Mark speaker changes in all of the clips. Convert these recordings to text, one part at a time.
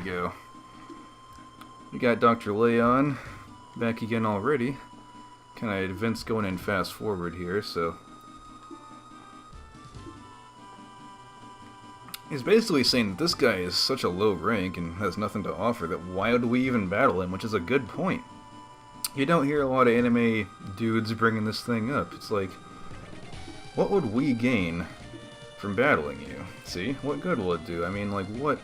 Speaker 1: go. We got Dr. Leon back again already. Kind of events going in fast forward here, so... He's basically saying that this guy is such a low rank and has nothing to offer that why would we even battle him, which is a good point. You don't hear a lot of anime dudes bringing this thing up. It's like, what would we gain from battling you? See? What good will it do? I mean, like, what...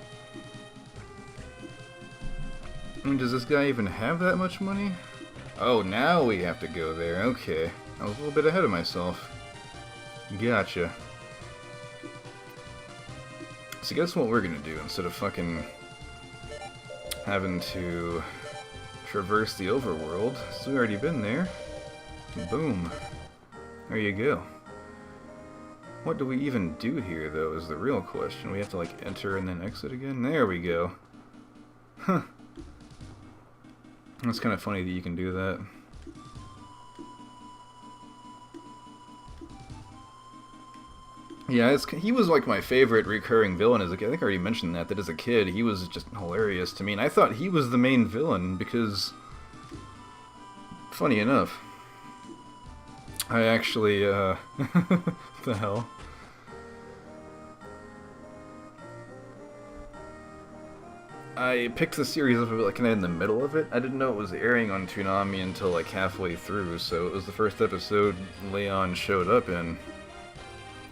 Speaker 1: I mean, does this guy even have that much money? Oh, now we have to go there. Okay. I was a little bit ahead of myself. Gotcha. So guess what we're gonna do instead of fucking having to traverse the overworld? So we've already been there. Boom. There you go. What do we even do here, though, is the real question. We have to, like, enter and then exit again? There we go. Huh. That's kind of funny that you can do that. Yeah, he was like my favorite recurring villain as a kid. I think I already mentioned that as a kid, he was just hilarious to me. And I thought he was the main villain because, funny enough, I actually, what the hell? I picked the series up like kind of in the middle of it. I didn't know it was airing on Toonami until like halfway through, so it was the first episode Leon showed up in.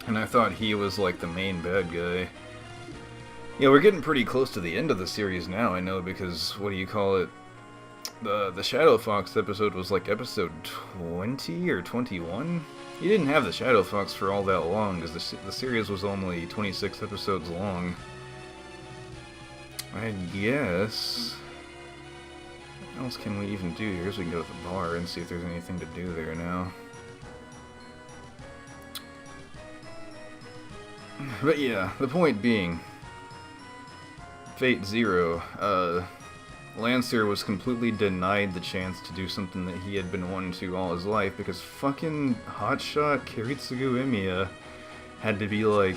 Speaker 1: And I thought he was like the main bad guy. Yeah, we're getting pretty close to the end of the series now, I know, because, what do you call it? The Shadow Fox episode was like episode 20 or 21? You didn't have the Shadow Fox for all that long, because the series was only 26 episodes long. I guess... What else can we even do here? So we can go to the bar and see if there's anything to do there now. But yeah, the point being, Fate Zero, Lancer was completely denied the chance to do something that he had been wanting to all his life because fucking hotshot Kiritsugu Emiya had to be like,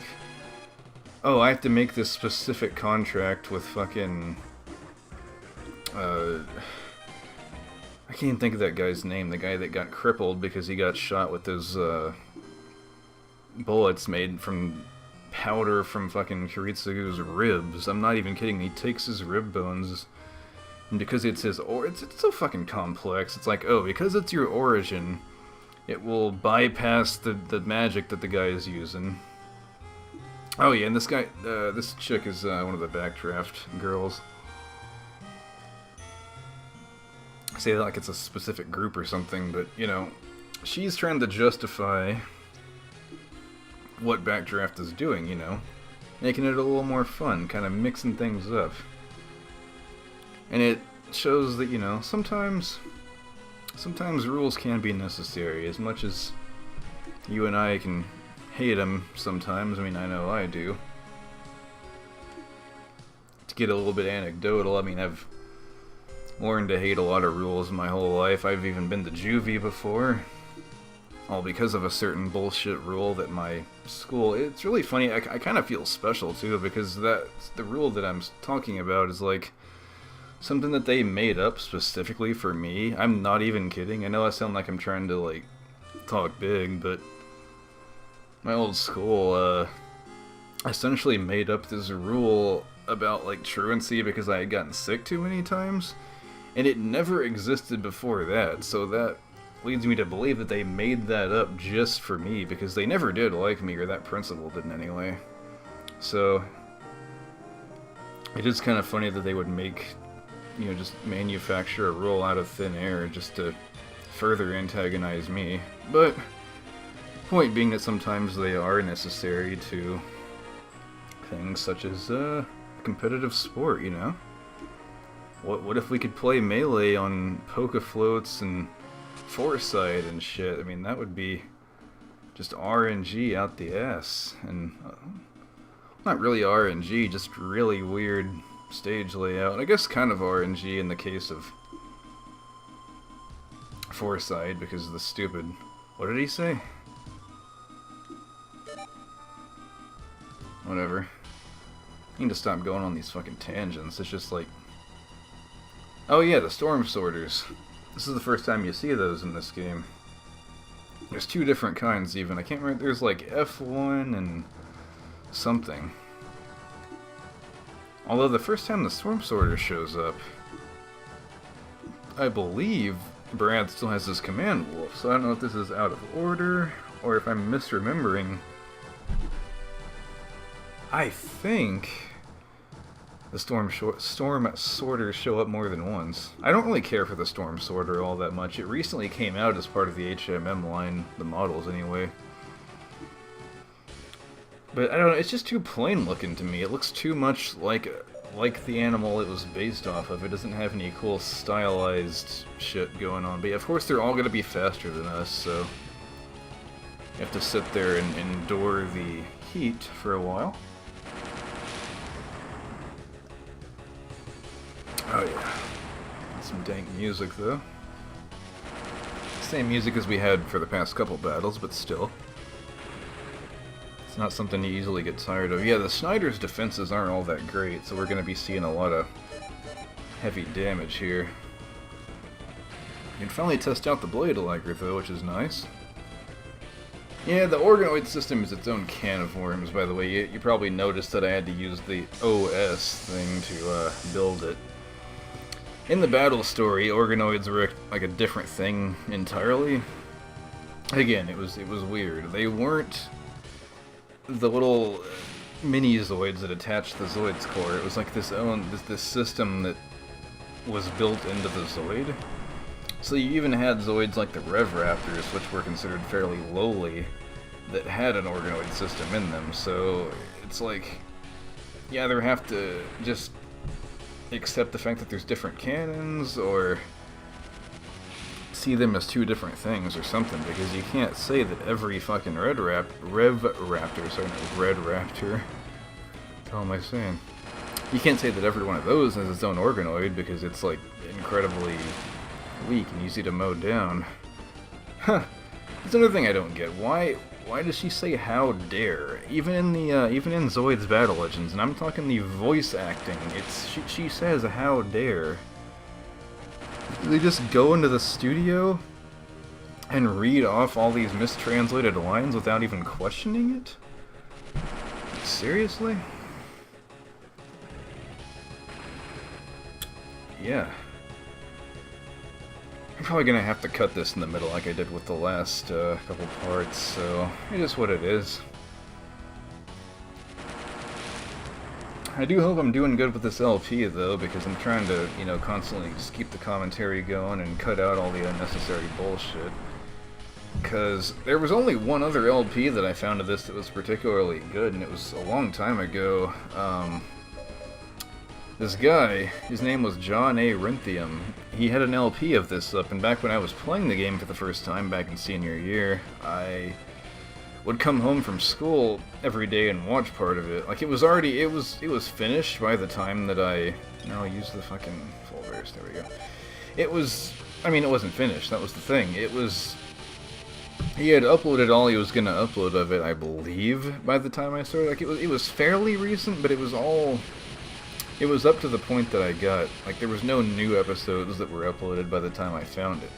Speaker 1: oh, I have to make this specific contract with fucking, I can't think of that guy's name, the guy that got crippled because he got shot with those, bullets made from powder from fucking Kiritsugu's ribs. I'm not even kidding. He takes his rib bones, and because it's his it's so fucking complex. It's like, oh, because it's your origin, it will bypass the magic that the guy is using. Oh yeah, and this guy, this chick is one of the Backdraft girls. I say that like it's a specific group or something, but you know, she's trying to justify what Backdraft is doing, you know, making it a little more fun, kind of mixing things up. And it shows that, you know, sometimes rules can be necessary, as much as you and I can hate them sometimes. I mean, I know I do. To get a little bit anecdotal, I mean, I've learned to hate a lot of rules my whole life. I've even been to juvie before. All because of a certain bullshit rule that my school... It's really funny, I kind of feel special too, because the rule that I'm talking about is like something that they made up specifically for me. I'm not even kidding. I know I sound like I'm trying to like talk big, but my old school essentially made up this rule about like truancy because I had gotten sick too many times, and it never existed before that, so that leads me to believe that they made that up just for me, because they never did like me, or that principal didn't anyway. So it is kind of funny that they would make, you know, just manufacture a rule out of thin air just to further antagonize me. But point being that sometimes they are necessary to things such as competitive sport, you know? What if we could play Melee on Poke Floats and Foresight and shit? I mean, that would be just RNG out the ass. And not really RNG, just really weird stage layout. I guess kind of RNG in the case of Foresight, because of the stupid... What did he say? Whatever. I need to stop going on these fucking tangents. It's just like... Oh yeah, the Storm Sorters. This is the first time you see those in this game. There's two different kinds even. I can't remember. There's like F1 and something. Although the first time the Storm Sorter shows up, I believe Brad still has his Command Wolf, so I don't know if this is out of order, or if I'm misremembering. I think the Storm Sorters show up more than once. I don't really care for the Storm Sorter all that much. It recently came out as part of the HMM line, the models anyway. But I don't know, it's just too plain looking to me. It looks too much like the animal it was based off of. It doesn't have any cool stylized shit going on. But yeah, of course they're all going to be faster than us, so you have to sit there and endure the heat for a while. Oh yeah, some dank music though. Same music as we had for the past couple battles, but still. It's not something you easily get tired of. Yeah, the Snyder's defenses aren't all that great, so we're going to be seeing a lot of heavy damage here. You can finally test out the Blade Liger though, which is nice. Yeah, the organoid system is its own can of worms, by the way. You probably noticed that I had to use the OS thing to build it. In the battle story, organoids were like a different thing entirely. Again, it was weird. They weren't the little mini Zoids that attached the Zoids core. It was like this system that was built into the Zoid. So you even had Zoids like the Rev Raptors, which were considered fairly lowly, that had an organoid system in them. So it's like, you either have to just accept the fact that there's different cannons, or see them as two different things or something, because you can't say that every fucking Red Raptor, sorry, not Red Raptor, what the hell am I saying? You can't say that every one of those has its own organoid, because it's like incredibly weak and easy to mow down. Huh. That's another thing I don't get. Why does she say "how dare"? Even in Zoids Battle Legends, and I'm talking the voice acting, she says "how dare." They just go into the studio and read off all these mistranslated lines without even questioning it? Seriously? Yeah. I'm probably gonna have to cut this in the middle like I did with the last couple parts, so it is what it is. I do hope I'm doing good with this LP though, because I'm trying to, you know, constantly just keep the commentary going and cut out all the unnecessary bullshit. Because there was only one other LP that I found of this that was particularly good, and it was a long time ago. This guy, his name was John A. Rinthium. He had an LP of this up, and back when I was playing the game for the first time back in senior year, I would come home from school every day and watch part of it. Like, it was finished by the time that I'll use the fucking full verse, there we go. It wasn't finished, that was the thing. He had uploaded all he was gonna upload of it, I believe, by the time I started. Like, it was fairly recent, but it was up to the point that I got. Like, there was no new episodes that were uploaded by the time I found it.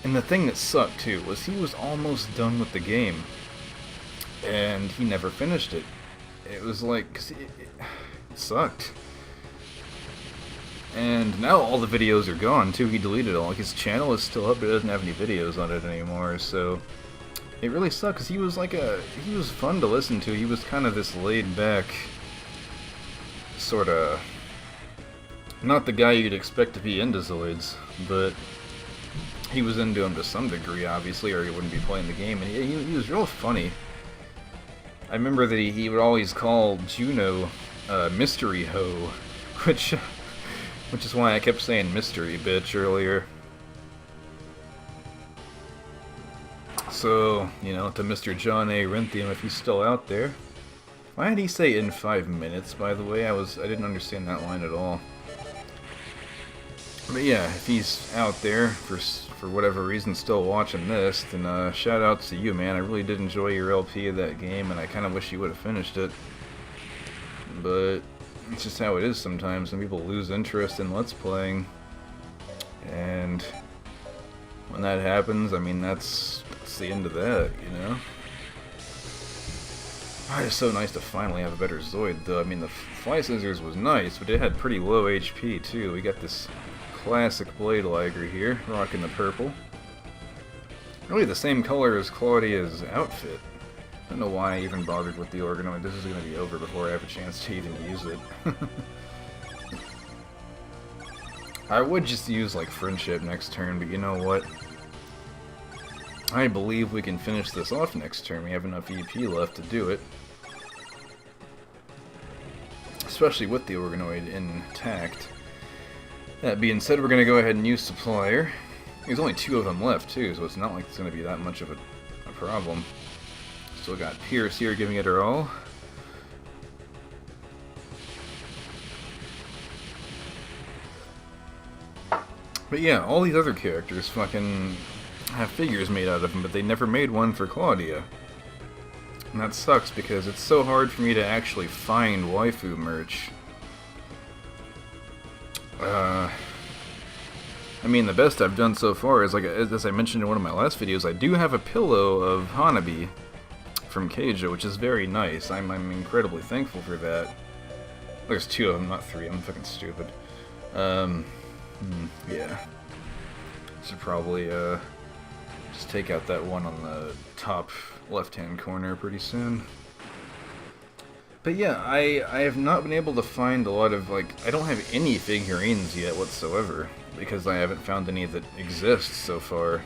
Speaker 1: And the thing that sucked, too, was he was almost done with the game, and he never finished it. It was like, 'cause it sucked. And now all the videos are gone, too. He deleted all. Like, his channel is still up, but it doesn't have any videos on it anymore, so it really sucked, because he was fun to listen to. He was kind of this laid-back, sort of, not the guy you'd expect to be into Zoids, but he was into him to some degree, obviously, or he wouldn't be playing the game, and he was real funny. I remember that he would always call Juno Mystery Ho, which is why I kept saying Mystery Bitch earlier. So, you know, to Mr. John A. Rinthium, if he's still out there. Why did he say in 5 minutes, by the way? I didn't understand that line at all. But yeah, if he's out there for whatever reason still watching this, then shout out to you, man. I really did enjoy your LP of that game, and I kind of wish you would have finished it. but it's just how it is sometimes, and people lose interest in Let's Playing. And when that happens, I mean, that's the end of that, you know? Oh, it's so nice to finally have a better Zoid, though. I mean, the Fly Scissors was nice, but it had pretty low HP, too. We got this classic Blade Liger here, rocking the purple. Really the same color as Claudia's outfit. I don't know why I even bothered with the organoid. This is going to be over before I have a chance to even use it. I would just use, like, Friendship next turn, but you know what? I believe we can finish this off next turn. We have enough EP left to do it. Especially with the organoid intact. That being said, we're going to go ahead and use Supplier. There's only 2 of them left, too, so it's not like it's going to be that much of a problem. Still got Pierce here giving it her all. But yeah, all these other characters fucking have figures made out of them, but they never made one for Claudia. And that sucks because it's so hard for me to actually find waifu merch. I mean, the best I've done so far is, like, as I mentioned in one of my last videos, I do have a pillow of Hanabi from Keijo, which is very nice. I'm incredibly thankful for that. There's 2 of them, not 3. I'm fucking stupid. Yeah. Should probably, just take out that one on the top left-hand corner pretty soon. But yeah, I have not been able to find a lot of, like, I don't have any figurines yet whatsoever, because I haven't found any that exist so far.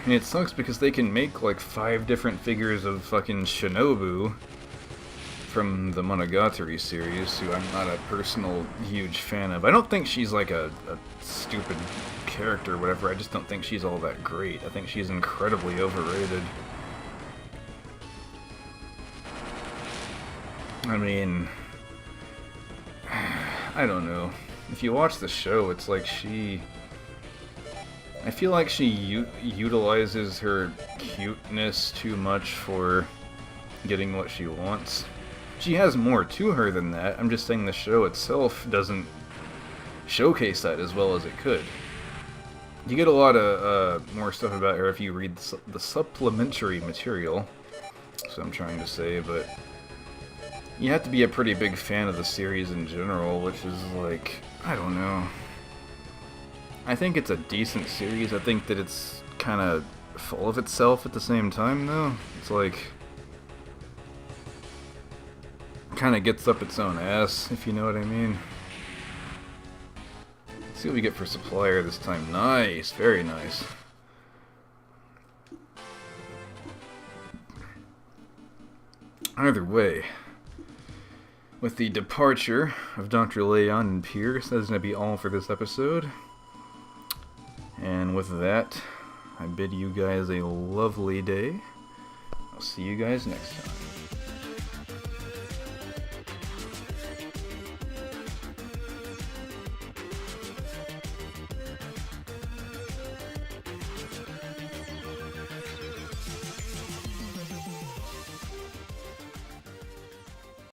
Speaker 1: And it sucks because they can make, like, 5 different figures of fucking Shinobu from the Monogatari series, who I'm not a personal huge fan of. I don't think she's, like, a stupid character or whatever, I just don't think she's all that great. I think she's incredibly overrated. I mean, I don't know. If you watch the show, it's like I feel like she utilizes her cuteness too much for getting what she wants. She has more to her than that. I'm just saying the show itself doesn't showcase that as well as it could. You get a lot of more stuff about her if you read the supplementary material. That's what I'm trying to say, but you have to be a pretty big fan of the series in general, which is like, I don't know. I think it's a decent series. I think that it's kind of full of itself at the same time, though. It's like, kind of gets up its own ass, if you know what I mean. Let's see what we get for Supplier this time. Nice, very nice. Either way, with the departure of Dr. Leon and Pierce, that's going to be all for this episode. And with that, I bid you guys a lovely day. I'll see you guys next time.